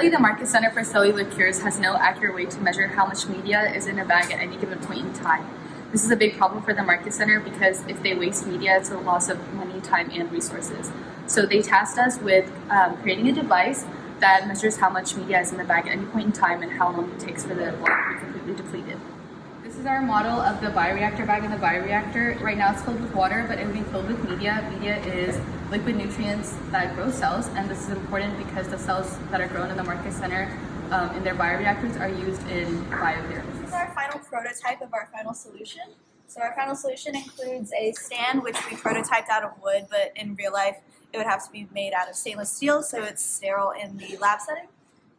Currently, the Market Center for Cellular Cures has no accurate way to measure how much media is in a bag at any given point in time. This is a big problem for the Market Center because if they waste media, it's a loss of money, time, and resources. So they tasked us with creating a device that measures how much media is in the bag at any point in time and how long it takes for the water to be completely depleted. This is our model of the bioreactor bag in the bioreactor. Right now it's filled with water, but it will be filled with media. Media is liquid nutrients that grow cells, and this is important because the cells that are grown in the Market Center in their bioreactors are used in biotherapy. This is our final prototype of our final solution. So our final solution includes a stand which we prototyped out of wood, but in real life it would have to be made out of stainless steel, so it's sterile in the lab setting.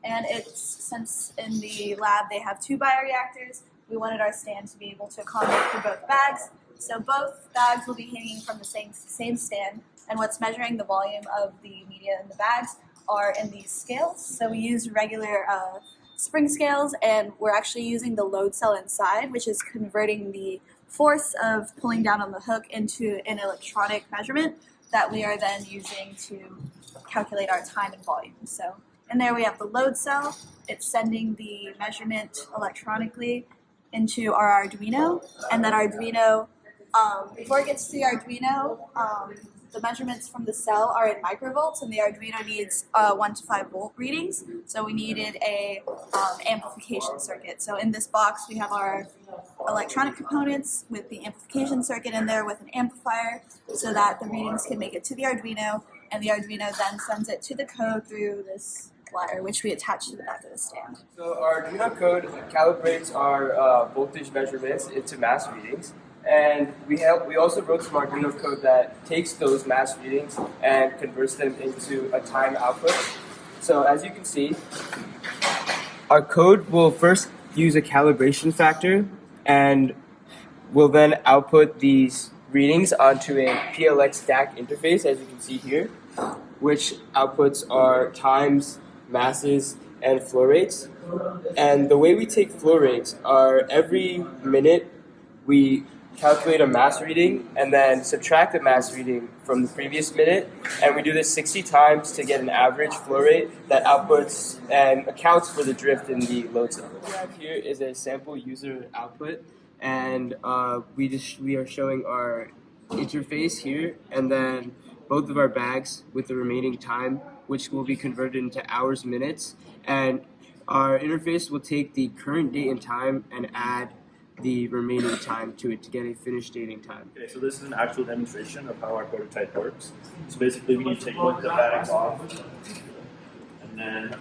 And since in the lab they have 2 bioreactors, we wanted our stand to be able to accommodate for both bags. So both bags will be hanging from the same stand, and what's measuring the volume of the media in the bags are in these scales. So we use regular spring scales, and we're actually using the load cell inside, which is converting the force of pulling down on the hook into an electronic measurement that we are then using to calculate our time and volume. So in there we have the load cell. It's sending the measurement electronically into our Arduino, and that Arduino, before it gets to the Arduino, the measurements from the cell are in microvolts, and the Arduino needs 1 to 5 volt readings, so we needed a amplification circuit. So in this box we have our electronic components with the amplification circuit in there with an amplifier so that the readings can make it to the Arduino, and the Arduino then sends it to the code through this wire, which we attach to the back of the stand. So our Arduino code calibrates our voltage measurements into mass readings, and we also wrote some Arduino code that takes those mass readings and converts them into a time output. So as you can see, our code will first use a calibration factor and will then output these readings onto a PLX DAC interface, as you can see here, which outputs our times, masses, and flow rates. And the way we take flow rates are every minute we calculate a mass reading and then subtract the mass reading from the previous minute, and we do this 60 times to get an average flow rate that outputs and accounts for the drift in the load cell. What we have here is a sample user output, and we are showing our interface here, and then both of our bags with the remaining time, which will be converted into hours, minutes, and our interface will take the current date and time and add the remaining time to it to get a finished dating time. Okay, so this is an actual demonstration of how our prototype works. So basically we need to take one of the bags off, and then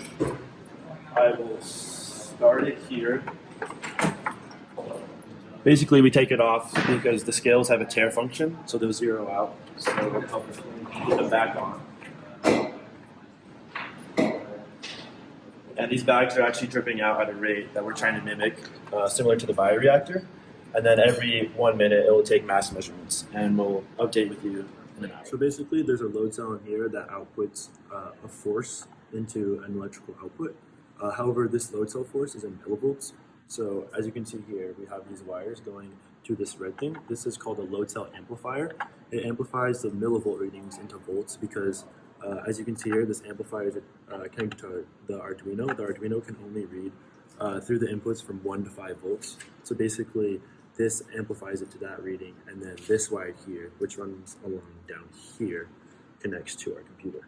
I will start it here. Basically we take it off because the scales have a tare function, so they'll zero out. So we'll put them back on. And these bags are actually dripping out at a rate that we're trying to mimic, similar to the bioreactor. And then every 1 minute, it will take mass measurements, and we'll update with you in an hour. So basically, there's a load cell in here that outputs a force into an electrical output. However, this load cell force is in millivolts. So as you can see here, we have these wires going to this red thing. This is called a load cell amplifier. It amplifies the millivolt readings into volts because as you can see here, this amplifier is connected to the Arduino. The Arduino can only read through the inputs from 1 to 5 volts. So basically, this amplifies it to that reading, and then this wire here, which runs along down here, connects to our computer.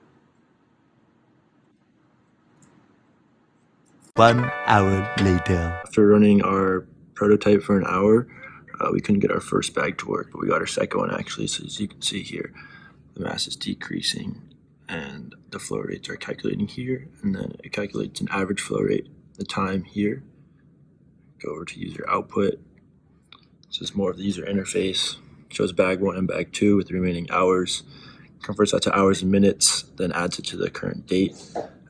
1 hour later. After running our prototype for an hour, we couldn't get our first bag to work, but we got our second one actually. So as you can see here, the mass is decreasing and the flow rates are calculating here, and then it calculates an average flow rate, the time here. Go over to user output. This is more of the user interface. Shows bag 1 and bag 2 with the remaining hours. Converts that to hours and minutes, then adds it to the current date,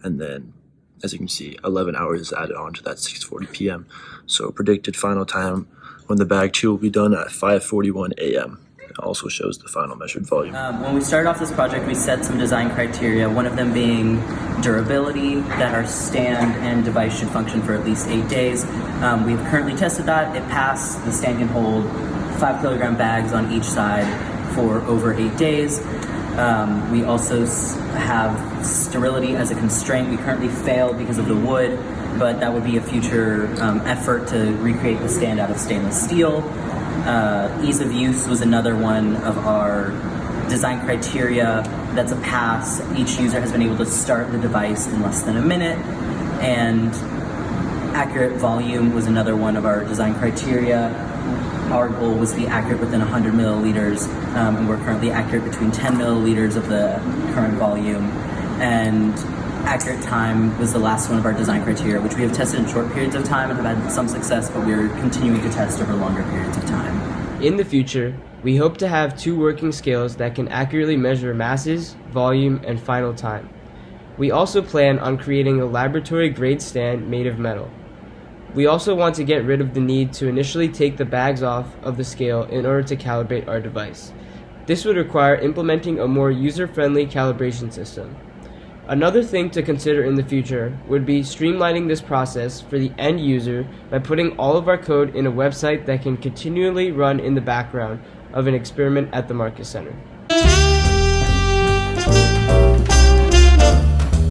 and then as you can see, 11 hours is added on to that 6:40 p.m. So predicted final time when the bag 2 will be done at 5:41 a.m. It also shows the final measured volume. When we started off this project, we set some design criteria, one of them being durability, that our stand and device should function for at least 8 days. We've currently tested that. It passed. The stand can hold 5 kilogram bags on each side for over 8 days. We also have sterility as a constraint. We currently fail because of the wood, but that would be a future effort to recreate the stand out of stainless steel. Ease of use was another one of our design criteria. That's a pass. Each user has been able to start the device in less than a minute. And accurate volume was another one of our design criteria. Our goal was to be accurate within 100 milliliters, and we're currently accurate between 10 milliliters of the current volume. And accurate time was the last one of our design criteria, which we have tested in short periods of time and have had some success, but we're continuing to test over longer periods of time. In the future, we hope to have 2 working scales that can accurately measure masses, volume, and final time. We also plan on creating a laboratory-grade stand made of metal. We also want to get rid of the need to initially take the bags off of the scale in order to calibrate our device. This would require implementing a more user-friendly calibration system. Another thing to consider in the future would be streamlining this process for the end user by putting all of our code in a website that can continually run in the background of an experiment at the Market Center.